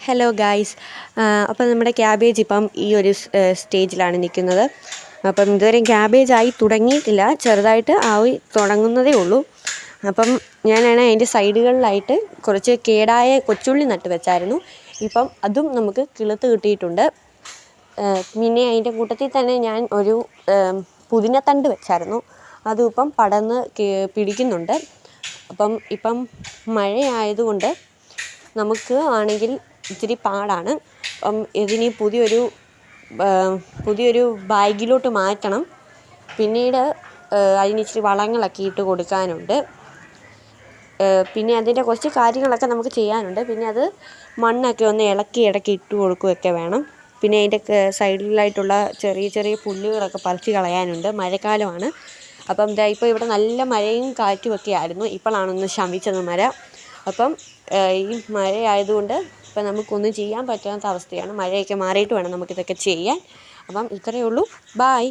Hello guys. അപ്പം നമ്മുടെ cabbage ഇപ്പം ഈ ഒരു സ്റ്റേജിലാണ് നിൽക്കുന്നത്. അപ്പം ഇതുവരെയും ക്യാബേജ് ആയി തുടങ്ങിയിട്ടില്ല, ചെറുതായിട്ട് ആയി തുടങ്ങുന്നതേ ഉള്ളൂ. അപ്പം ഞാനാണ് അതിൻ്റെ സൈഡുകളിലായിട്ട് കുറച്ച് കേടായ കൊച്ചുള്ളി നട്ട് വെച്ചായിരുന്നു. ഇപ്പം അതും നമുക്ക് കിളുത്ത് കിട്ടിയിട്ടുണ്ട്. പിന്നെ അതിൻ്റെ കൂട്ടത്തിൽ തന്നെ ഞാൻ ഒരു പുതിനത്തണ്ട് വെച്ചായിരുന്നു, അതും ഇപ്പം പടർന്ന് പിടിക്കുന്നുണ്ട്. ഇപ്പം മഴയായതുകൊണ്ട് നമുക്ക് ആണെങ്കിൽ ഇച്ചിരി പാടാണ്. ഇതിനി പുതിയൊരു ബാഗിലോട്ട് മാറ്റണം. പിന്നീട് അതിനിച്ചിരി വളങ്ങളൊക്കെ ഇട്ട് കൊടുക്കാനുണ്ട്. പിന്നെ അതിൻ്റെ കുറച്ച് കാര്യങ്ങളൊക്കെ നമുക്ക് ചെയ്യാനുണ്ട്. പിന്നെ അത് മണ്ണൊക്കെ ഒന്ന് ഇളക്കി ഇട്ട് കൊടുക്കുകയൊക്കെ വേണം. പിന്നെ അതിൻ്റെ സൈഡിലായിട്ടുള്ള ചെറിയ ചെറിയ പുല്ലുകളൊക്കെ പറിച്ച് കളയാനുണ്ട്. മഴക്കാലമാണ്. ഇപ്പോൾ ഇവിടെ നല്ല മഴയും കാറ്റുമൊക്കെ ആയിരുന്നു. ഇപ്പോഴാണൊന്ന് ശമിച്ചത് മഴ. ഈ മഴയായതുകൊണ്ട് ഇപ്പം നമുക്കൊന്നും ചെയ്യാൻ പറ്റാത്ത അവസ്ഥയാണ്. മഴയൊക്കെ മാറിയിട്ട് വേണം നമുക്കിതൊക്കെ ചെയ്യാൻ. ഇത്രയേ ഉള്ളൂ. ബായ്.